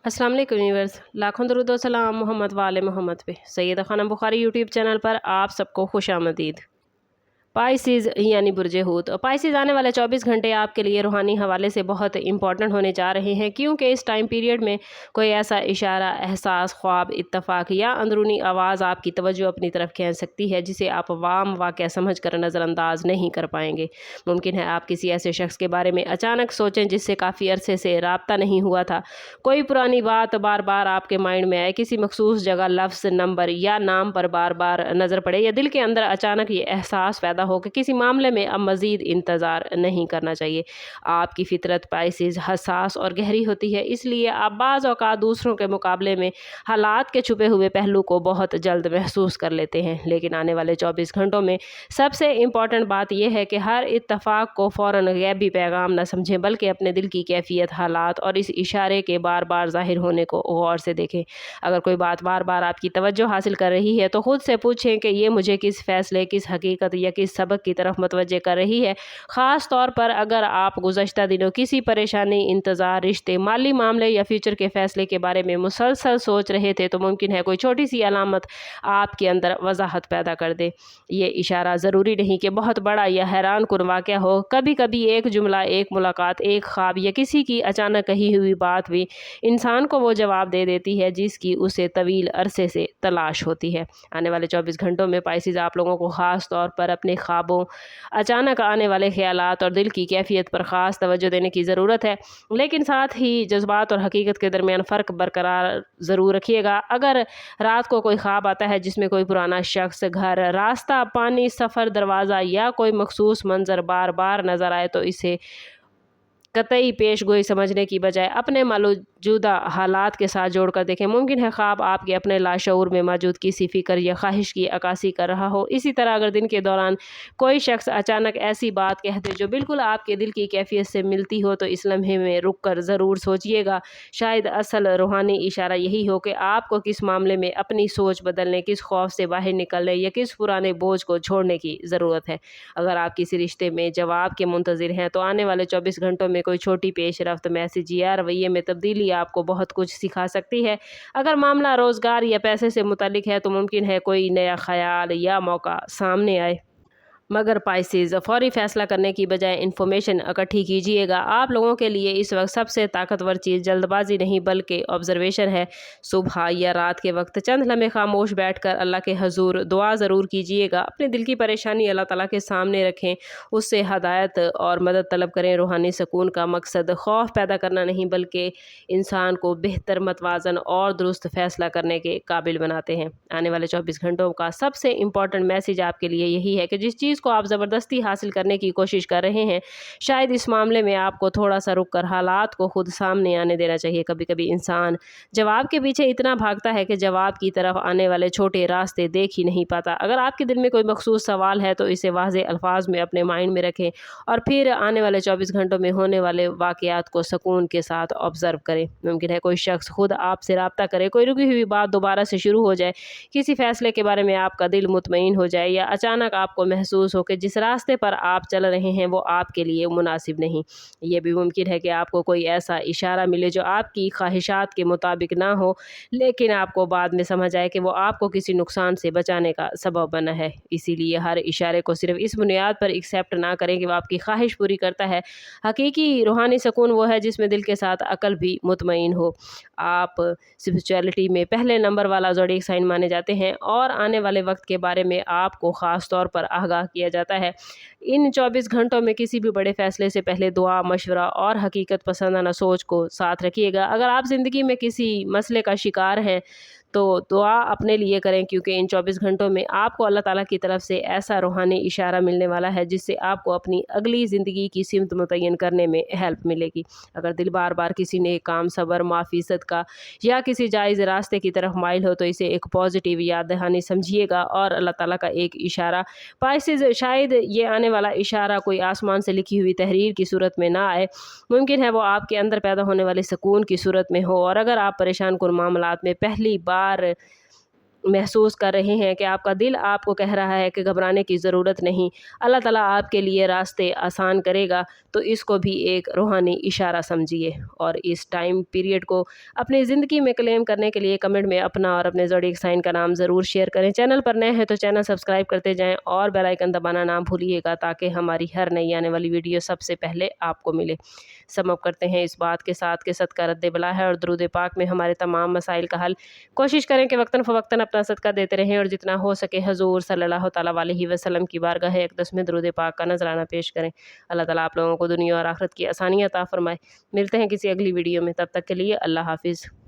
अस्सलाम वालेकुम व्यूअर्स, लाखों दरूद व सलाम मोहम्मद वाले मोहम्मद पे। सैयदा खानम बुखारी यूट्यूब चैनल पर आप सबको खुशामदीद। पाइसिस यानी बुर्जे हूत। पाइसिस आने वाले 24 घंटे आपके लिए रूहानी हवाले से बहुत इंपॉर्टेंट होने जा रहे हैं, क्योंकि इस टाइम पीरियड में कोई ऐसा इशारा, एहसास, ख्वाब, इत्तफाक या अंदरूनी आवाज़ आपकी तवज्जो अपनी तरफ खींच सकती है जिसे आप वाम वाक़या समझ कर नज़रअंदाज नहीं कर पाएंगे। मुमकिन है आप किसी ऐसे शख्स के बारे में अचानक सोचें जिससे काफ़ी अरसे से रब्ता नहीं हुआ था। कोई पुरानी बात बार बार आपके माइंड में आए, किसी मखसूस जगह लफ्ज़, नंबर या नाम पर बार बार नज़र पड़े, या दिल के अंदर अचानक ये एहसास पैदा हो कि किसी मामले में अब मज़ीद इंतज़ार नहीं करना चाहिए। आपकी फ़ितरत पाइसिस हसास और गहरी होती है, इसलिए आप बाज़ औक़ात दूसरों के मुकाबले में हालात के छुपे हुए पहलू को बहुत जल्द महसूस कर लेते हैं। लेकिन आने वाले 24 घंटों में सबसे इम्पॉर्टेंट बात यह है कि हर इत्तफ़ाक को फ़ौरन गैबी पैगाम न समझें, बल्कि अपने दिल की कैफियत, हालात और इस इशारे के बार बार ज़ाहिर होने को गौर से देखें। अगर कोई बात बार बार आपकी तवज्जो हासिल कर रही है तो ख़ुद से पूछें कि ये मुझे किस फ़ैसले, किस हकीकत या किस सबक की तरफ मतवज्जे कर रही है। ख़ास तौर पर अगर आप गुज़श्ता दिनों किसी परेशानी, इंतज़ार, रिश्ते, माली मामले या फ्यूचर के फ़ैसले के बारे में मुसलसल सोच रहे थे, तो मुमकिन है कोई छोटी सी अलामत आपके अंदर वजाहत पैदा कर दे। ये इशारा ज़रूरी नहीं कि बहुत बड़ा या हैरान कुन वाक़या हो। कभी कभी एक जुमला, एक मुलाकात, एक ख्वाब या किसी की अचानक कही हुई बात भी इंसान को वो जवाब दे देती है जिसकी उसे तवील अरसे से तलाश होती है। आने वाले 24 घंटों में पाइसिस आप लोगों को ख़ास तौर पर अपने ख्वाबों, अचानक आने वाले ख़यालात और दिल की कैफियत पर ख़ास तवज्जो देने की ज़रूरत है। लेकिन साथ ही जज्बात और हकीकत के दरमियान फ़र्क बरकरार ज़रूर रखिएगा। अगर रात को कोई ख्वाब आता है जिसमें कोई पुराना शख्स, घर, रास्ता, पानी, सफ़र, दरवाज़ा या कोई मखसूस मंज़र बार बार नज़र आए, तो इसे कतई पेश गोई समझने की बजाय अपने मौजूदा हालात के साथ जोड़कर देखें। मुमकिन है ख्वाब आपके अपने लाशऊर में मौजूद किसी फ़िक्र या ख्वाहिश की अक्कासी कर रहा हो। इसी तरह अगर दिन के दौरान कोई शख्स अचानक ऐसी बात कह दे जो बिल्कुल आपके दिल की कैफियत से मिलती हो, तो इस लम्हे में रुक कर ज़रूर सोचिएगा। शायद असल रूहानी इशारा यही हो कि आपको किस मामले में अपनी सोच बदलने, किस खौफ से बाहर निकलने या किस पुराने बोझ को छोड़ने की ज़रूरत है। अगर आप किसी रिश्ते में जवाब के मुंतज़िर हैं, तो आने वाले 24 घंटों में कोई छोटी पेशरफ्त, मैसेज या रवैये में तब्दीली आपको बहुत कुछ सिखा सकती है। अगर मामला रोज़गार या पैसे से मुताल्लिक है, तो मुमकिन है कोई नया ख्याल या मौका सामने आए। मगर पाइसिस फ़ौरी फ़ैसला करने की बजाय इन्फॉर्मेशन इकट्ठी कीजिएगा। आप लोगों के लिए इस वक्त सबसे ताकतवर चीज़ जल्दबाजी नहीं बल्कि ऑब्ज़र्वेशन है। सुबह या रात के वक्त चंद लम्हे खामोश बैठकर अल्लाह के हजूर दुआ ज़रूर कीजिएगा। अपने दिल की परेशानी अल्लाह ताला के सामने रखें, उससे हदायत और मदद तलब करें। रूहानी सुकून का मकसद खौफ पैदा करना नहीं, बल्कि इंसान को बेहतर, मतवाज़न और दुरुस्त फ़ैसला करने के काबिल बनाते हैं। आने वाले 24 घंटों का सबसे इम्पॉर्टेंट मैसेज आपके लिए यही है कि जिस चीज़ को आप ज़बरदस्ती हासिल करने की कोशिश कर रहे हैं, शायद इस मामले में आपको थोड़ा सा रुक कर हालात को खुद सामने आने देना चाहिए। कभी कभी इंसान जवाब के पीछे इतना भागता है कि जवाब की तरफ आने वाले छोटे रास्ते देख ही नहीं पाता। अगर आपके दिल में कोई मखसूस सवाल है, तो इसे वाज़ेह अल्फाज में अपने माइंड में रखें और फिर आने वाले 24 घंटों में होने वाले वाक़यात को सुकून के साथ ऑब्ज़र्व करें। मुमकिन है कोई शख्स खुद आपसे रब्ता करे, कोई रुकी हुई बात दोबारा से शुरू हो जाए, किसी फ़ैसले के बारे में आपका दिल मुतमईन हो जाए, या अचानक आपको महसूस हो कि जिस रास्ते पर आप चल रहे हैं वो आपके लिए मुनासिब नहीं। ये भी मुमकिन है कि आपको कोई ऐसा इशारा मिले जो आपकी ख्वाहिशात के मुताबिक ना हो, लेकिन आपको बाद में समझ आए कि वो आपको किसी नुकसान से बचाने का सबब बना है। इसीलिए हर इशारे को सिर्फ इस बुनियाद पर एक्सेप्ट ना करें कि वो आपकी ख्वाहिश पूरी करता है। हकीकी रूहानी सुकून वो है जिसमें दिल के साथ अकल भी मुतमईन हो। आप स्पिरिचुअलिटी में पहले नंबर वाला ज़ोडिएक साइन माने जाते हैं और आने वाले वक्त के बारे में आपको ख़ास तौर पर आगाह किया जाता है। इन 24 घंटों में किसी भी बड़े फ़ैसले से पहले दुआ, मशवरा और हकीकत पसंदाना सोच को साथ रखिएगा। अगर आप ज़िंदगी में किसी मसले का शिकार हैं, तो दुआ अपने लिए करें, क्योंकि इन 24 घंटों में आपको अल्लाह ताला की तरफ से ऐसा रूहानी इशारा मिलने वाला है जिससे आपको अपनी अगली ज़िंदगी की सिमत मुतय्यन करने में हेल्प मिलेगी। अगर दिल बार बार किसी नेक काम, सब्र, माफ़ी, सदका या किसी जायज़ रास्ते की तरफ माइल हो, तो इसे एक पॉजिटिव याद दहानी समझिएगा और अल्लाह ताला का एक इशारा। पाइसिस शायद ये आने वाला इशारा कोई आसमान से लिखी हुई तहरीर की सूरत में ना आए, मुमकिन है वो आपके अंदर पैदा होने वाले सुकून की सूरत में हो। और अगर आप परेशान कुन मामलात में पहली बार محسوس کر رہے ہیں کہ آپ کا دل آپ کو کہہ رہا ہے کہ گھبرانے کی ضرورت نہیں، اللہ تعالیٰ آپ کے لیے راستے آسان کرے گا، تو اس کو بھی ایک روحانی اشارہ سمجھیے۔ اور اس ٹائم پیریڈ کو اپنی زندگی میں کلیم کرنے کے لیے کمنٹ میں اپنا اور اپنے زوڈیک سائن کا نام ضرور شیئر کریں۔ چینل پر نئے ہیں تو چینل سبسکرائب کرتے جائیں اور بیل آئیکن دبانا نہ بھولیے گا تاکہ ہماری ہر نئی آنے والی ویڈیو سب سے پہلے آپ کو ملے۔ سم اپ کرتے ہیں اس بات کے ساتھ کہ صدقہ رد بلا ہے اور درود پاک میں ہمارے تمام مسائل کا حل۔ کوشش کریں کہ وقتاً فوقتاً اپنا صدقہ دیتے رہیں اور جتنا ہو سکے حضور صلی اللہ تعالیٰ علیہ وسلم کی بارگاہ اقدس میں درود پاک کا نذرانہ پیش کریں۔ اللہ تعالیٰ آپ لوگوں کو دنیا اور آخرت کی آسانیاں عطا فرمائے۔ ملتے ہیں کسی اگلی ویڈیو میں، تب تک کے لیے اللہ حافظ۔